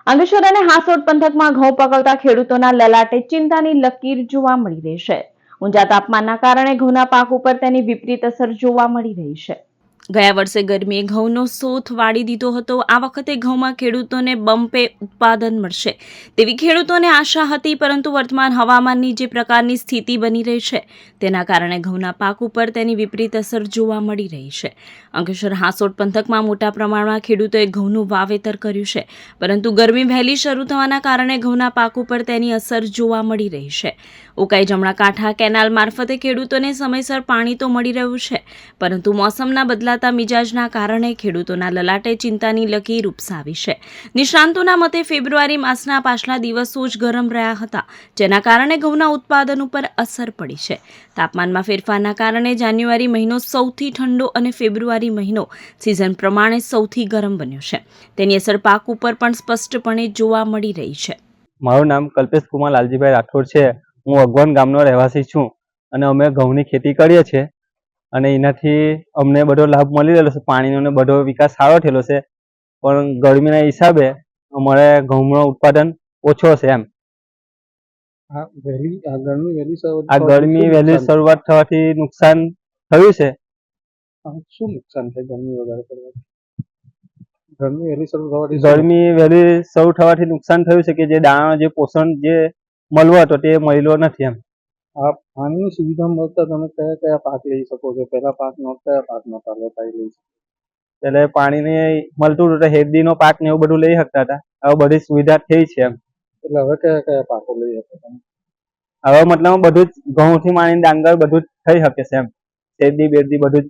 અંકલેશ્વર અને હાસોટ પંથકમાં ઘઉં પકવતા ખેડૂતોના લલાટે ચિંતાની લકીર જોવા મળી રહી છે. ઊંચા તાપમાનના કારણે ઘઉંના પાક ઉપર તેની વિપરીત અસર જોવા મળી રહી છે. ગયા વર્ષે ગરમીએ ઘઉંનો સોથ વાળી દીધો હતો. આ વખતે ઘઉંમાં ખેડૂતોને બમ્પે ઉત્પાદન મળશે તેવી ખેડૂતોને આશા હતી, પરંતુ વર્તમાન હવામાનની જે પ્રકારની સ્થિતિ બની રહી છે તેના કારણે ઘઉંના પાક ઉપર તેની વિપરીત અસર જોવા મળી રહી છે. અંકલેશ્વર હાસોટ પંથકમાં મોટા પ્રમાણમાં ખેડૂતોએ ઘઉંનું વાવેતર કર્યું છે, પરંતુ ગરમી વહેલી શરૂ થવાના કારણે ઘઉંના પાક ઉપર તેની અસર જોવા મળી રહી છે. ઉકાઈ જમણા કાંઠા કેનાલ મારફતે ખેડૂતોને સમયસર પાણી તો મળી રહ્યું છે, પરંતુ મોસમના બદલાતા મિજાજના કારણે ખેડૂતોના લલાટે ચિંતાની લકીર ઉપસાવી છે. નિષ્ણાંતોના મતે ફેબ્રુઆરી માસના પાછલા દિવસો જ ગરમ રહ્યા હતા, જેના કારણે ઘઉંના ઉત્પાદન ઉપર અસર પડી છે. તાપમાનમાં ફેરફારના કારણે જાન્યુઆરી મહિનો સૌથી ઠંડો અને ફેબ્રુઆરી મહિનો સિઝન પ્રમાણે સૌથી ગરમ બન્યો છે. તેની અસર પાક ઉપર પણ સ્પષ્ટપણે જોવા મળી રહી છે. મારું નામ કલ્પેશ કુમાર લાલજીભાઈ રાઠોડ છે. હું અગવાન ગામનો રહેવાસી છું અને અમે ઘઉંની ખેતી કરીએ છીએ અને એનાથી અમને બધો લાભ મળી રહેલો છે. પાણીનો બધો વિકાસ સારો થયેલો છે, પણ ગરમીના હિસાબે અમારે ઘઉંનું ઉત્પાદન ઓછો છે. એમ આ ગરમી વહેલી શરૂઆત થવાથી નુકસાન થયું છે. શું નુકસાન થાય ગરમી વધારે પડવાથી? ગરમી વહેલી શરૂ થવાથી નુકસાન થયું છે કે જે દાણા જે પોષણ જે મળવો હતો તે મળ્યો નથી. એમ આ પાણીની સુવિધા મળતા તમે કયા કયા પાક લઈ શકો છો? પહેલા પાક નો કયા પાક નો લઈ શકો? એટલે પાણીને મળતું હતું હેરડીનો પાક ને એવું બધું લઈ શકતા હતા. હવે બધી સુવિધા થઈ છે. એમ એટલે હવે કયા કયા પાકો લઈ શકો તમે? હવે મતલબ બધું જ ઘઉં થી માંડીને ડાંગર બધું જ થઈ શકે છે. એમ શેરડી બેરડી બધું જ